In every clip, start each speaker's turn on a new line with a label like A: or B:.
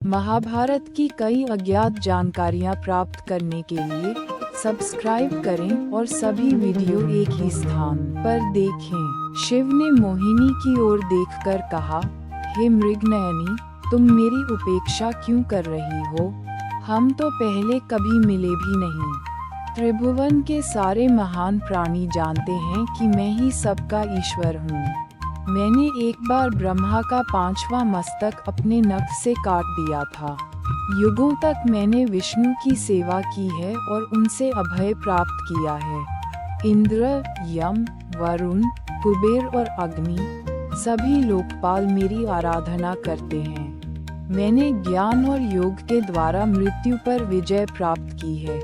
A: महाभारत की कई अज्ञात जानकारियां प्राप्त करने के लिए सब्सक्राइब करें और सभी वीडियो एक ही स्थान पर देखें। शिव ने मोहिनी की ओर देखकर कहा, हे मृगनयनी, तुम मेरी उपेक्षा क्यों कर रही हो? हम तो पहले कभी मिले भी नहीं। त्रिभुवन के सारे महान प्राणी जानते हैं कि मैं ही सबका ईश्वर हूँ। मैंने एक बार ब्रह्मा का 5वां मस्तक अपने नख से काट दिया था। युगों तक मैंने विष्णु की सेवा की है और उनसे अभय प्राप्त किया है। इंद्र, यम, वरुण, कुबेर और अग्नि, सभी लोकपाल मेरी आराधना करते हैं। मैंने ज्ञान और योग के द्वारा मृत्यु पर विजय प्राप्त की है।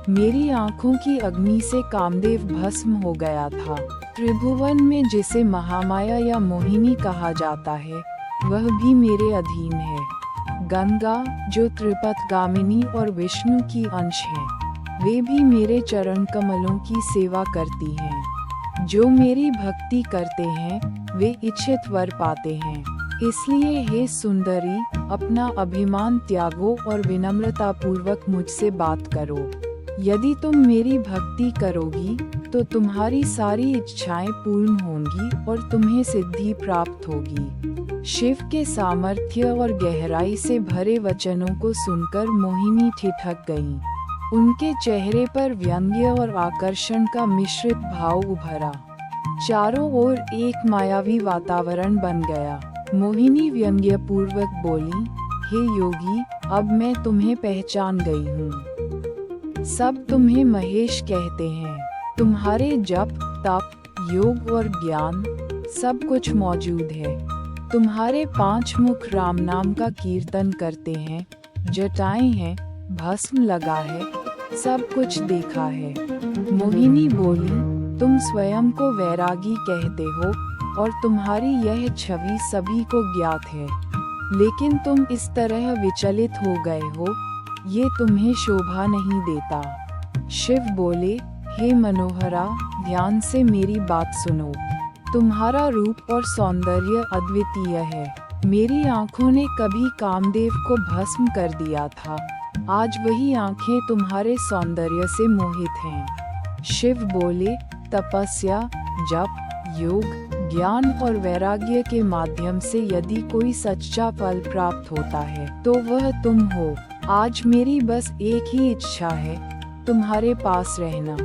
A: मेरी आँखों की अग्नि से कामदेव भस्म हो गया था। त्रिभुवन में जिसे महामाया या मोहिनी कहा जाता है, वह भी मेरे अधीन है। गंगा, जो त्रिपथगामिनी और विष्णु की अंश है, वे भी मेरे चरण कमलों की सेवा करती हैं। जो मेरी भक्ति करते हैं, वे इच्छित वर पाते हैं। इसलिए हे सुंदरी, अपना अभिमान त्यागो और विनम्रता पूर्वक मुझसे बात करो। यदि तुम मेरी भक्ति करोगी तो तुम्हारी सारी इच्छाएं पूर्ण होंगी और तुम्हें सिद्धि प्राप्त होगी। शिव के सामर्थ्य और गहराई से भरे वचनों को सुनकर मोहिनी ठिठक गईं। उनके चेहरे पर व्यंग्य और आकर्षण का मिश्रित भाव उभरा। चारों ओर एक मायावी वातावरण बन गया। मोहिनी व्यंग्य पूर्वक बोली, हे योगी, अब मैं तुम्हें पहचान गई हूँ। सब तुम्हें महेश कहते हैं। तुम्हारे जप, तप, योग और ज्ञान सब कुछ मौजूद है। तुम्हारे 5 मुख राम नाम का कीर्तन करते हैं। जटाएं हैं, भस्म लगा है, सब कुछ देखा है। मोहिनी बोली, तुम स्वयं को वैरागी कहते हो और तुम्हारी यह छवि सभी को ज्ञात है। लेकिन तुम इस तरह विचलित हो गए हो, ये तुम्हें शोभा नहीं देता। शिव बोले, हे मनोहरा, ध्यान से मेरी बात सुनो। तुम्हारा रूप और सौंदर्य अद्वितीय है। मेरी आँखों ने कभी कामदेव को भस्म कर दिया था। आज वही आँखें तुम्हारे सौंदर्य से मोहित हैं। शिव बोले, तपस्या, जप, योग, ज्ञान और वैराग्य के माध्यम से यदि कोई सच्चा फल प्राप्त होता है तो वह तुम हो। आज मेरी बस एक ही इच्छा है, तुम्हारे पास रहना।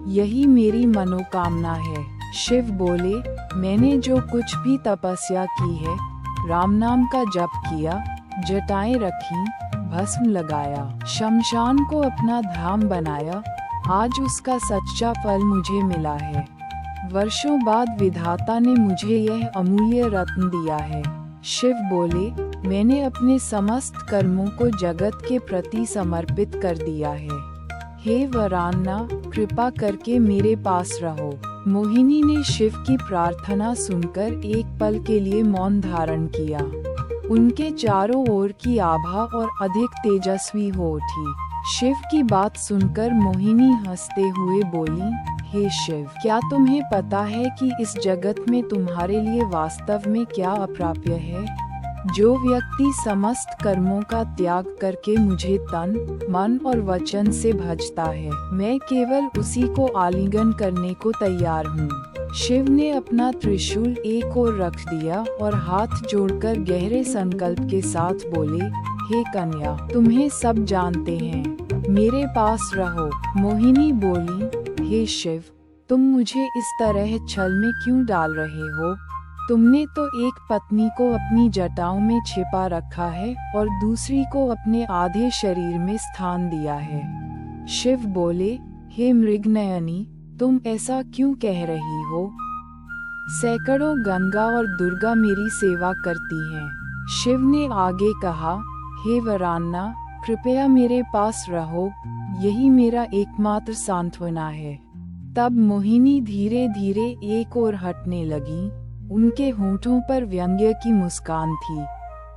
A: यही मेरी मनोकामना है। शिव बोले, मैंने जो कुछ भी तपस्या की है, राम नाम का जप किया, जटाएं रखी, भस्म लगाया, शमशान को अपना धाम बनाया, आज उसका सच्चा फल मुझे मिला है। वर्षों बाद विधाता ने मुझे यह अमूल्य रत्न दिया है। शिव बोले, मैंने अपने समस्त कर्मों को जगत के प्रति समर्पित कर दिया है। हे वरान्ना, कृपा करके मेरे पास रहो। मोहिनी ने शिव की प्रार्थना सुनकर एक पल के लिए मौन धारण किया। उनके चारों ओर की आभा और अधिक तेजस्वी हो उठी। शिव की बात सुनकर मोहिनी हंसते हुए बोली, हे शिव, क्या तुम्हें पता है कि इस जगत में तुम्हारे लिए वास्तव में क्या अप्राप्य है? जो व्यक्ति समस्त कर्मों का त्याग करके मुझे तन, मन और वचन से भजता है, मैं केवल उसी को आलिंगन करने को तैयार हूँ। शिव ने अपना त्रिशूल एक ओर रख दिया और हाथ जोड़कर गहरे संकल्प के साथ बोले, हे कन्या, तुम्हें सब जानते हैं, मेरे पास रहो। मोहिनी बोली, हे शिव, तुम मुझे इस तरह छल में क्यों डाल रहे हो? तुमने तो एक पत्नी को अपनी जटाओं में छिपा रखा है और दूसरी को अपने आधे शरीर में स्थान दिया है। शिव बोले, हे मृगनयनी, तुम ऐसा क्यों कह रही हो? सैकड़ों गंगा और दुर्गा मेरी सेवा करती हैं। शिव ने आगे कहा, हे वरान्ना, कृपया मेरे पास रहो, यही मेरा एकमात्र सांत्वना है। तब मोहिनी धीरे धीरे एक ओर हटने लगी। उनके होंठों पर व्यंग्य की मुस्कान थी।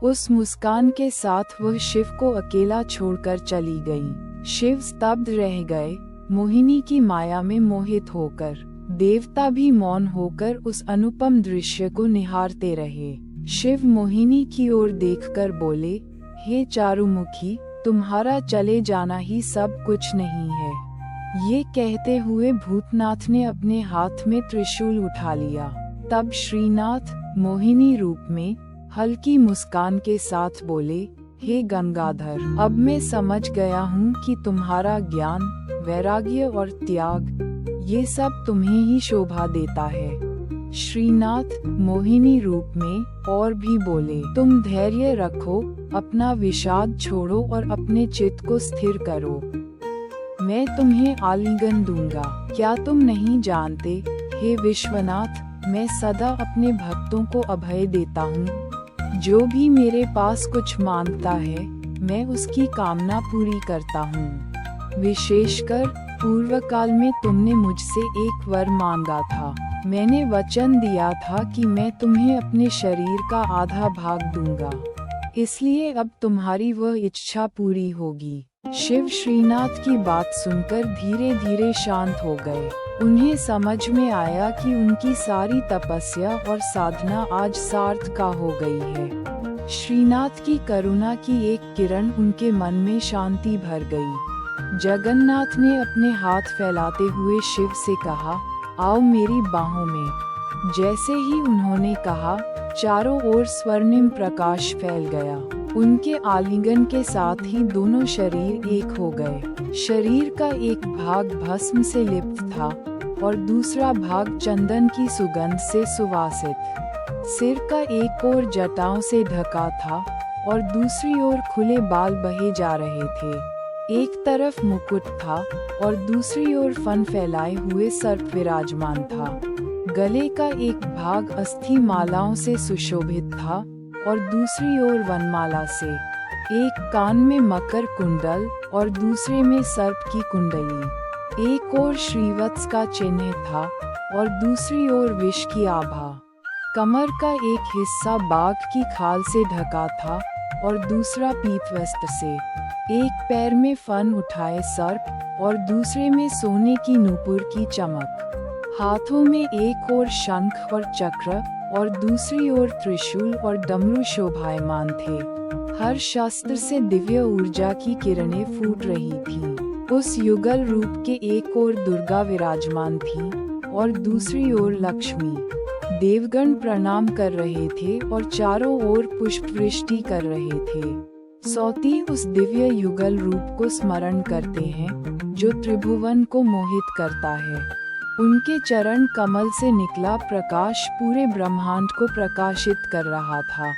A: उस मुस्कान के साथ वह शिव को अकेला छोड़कर चली गई। शिव स्तब्ध रह गए, मोहिनी की माया में मोहित होकर। देवता भी मौन होकर उस अनुपम दृश्य को निहारते रहे। शिव मोहिनी की ओर देखकर बोले, हे चारुमुखी, तुम्हारा चले जाना ही सब कुछ नहीं है। ये कहते हुए भूतनाथ ने अपने हाथ में त्रिशूल उठा लिया। तब श्रीनाथ मोहिनी रूप में हल्की मुस्कान के साथ बोले, हे गंगाधर, अब मैं समझ गया हूँ कि तुम्हारा ज्ञान, वैराग्य और त्याग, ये सब तुम्हें ही शोभा देता है। श्रीनाथ मोहिनी रूप में और भी बोले, तुम धैर्य रखो, अपना विषाद छोड़ो और अपने चित्त को स्थिर करो। मैं तुम्हें आलिंगन दूंगा। क्या तुम नहीं जानते, हे विश्वनाथ, मैं सदा अपने भक्तों को अभय देता हूँ। जो भी मेरे पास कुछ मांगता है, मैं उसकी कामना पूरी करता हूँ। विशेषकर पूर्व काल में तुमने मुझसे एक वर मांगा था। मैंने वचन दिया था कि मैं तुम्हें अपने शरीर का आधा भाग दूंगा, इसलिए अब तुम्हारी वह इच्छा पूरी होगी। शिव श्रीनाथ की बात सुनकर धीरे धीरे शांत हो गए। उन्हें समझ में आया कि उनकी सारी तपस्या और साधना आज सार्थक हो गई है। श्रीनाथ की करुणा की एक किरण उनके मन में शांति भर गई। जगन्नाथ ने अपने हाथ फैलाते हुए शिव से कहा, आओ मेरी बाहों में। जैसे ही उन्होंने कहा, चारों ओर स्वर्णिम प्रकाश फैल गया। उनके आलिंगन के साथ ही दोनों शरीर एक हो गए। शरीर का एक भाग भस्म से लिप्त था और दूसरा भाग चंदन की सुगंध से सुवासित। सिर का एक ओर जटाओं से ढका था और दूसरी ओर खुले बाल बहे जा रहे थे। एक तरफ मुकुट था और दूसरी ओर फन फैलाए हुए सर्प विराजमान था। गले का एक भाग अस्थि मालाओं से सुशोभित था और दूसरी ओर वनमाला से। एक कान में मकर कुंडल और दूसरे में सर्प की कुंडली। एक ओर श्रीवत्स का चिन्ह था और दूसरी ओर विष की आभा। कमर का एक हिस्सा बाघ की खाल से ढका था और दूसरा पीतवस्त्र से। एक पैर में फन उठाए सर्प और दूसरे में सोने की नूपुर की चमक। हाथों में एक ओर शंख और चक्र और दूसरी ओर त्रिशूल और डमरू शोभायमान थे। हर शस्त्र से दिव्य ऊर्जा की किरणें फूट रही थीं। उस युगल रूप के एक ओर दुर्गा विराजमान थी और दूसरी ओर लक्ष्मी। देवगण प्रणाम कर रहे थे और चारों ओर पुष्प वृष्टि कर रहे थे। सौती उस दिव्य युगल रूप को स्मरण करते हैं जो त्रिभुवन को मोहित करता है। उनके चरण कमल से निकला प्रकाश पूरे ब्रह्मांड को प्रकाशित कर रहा था।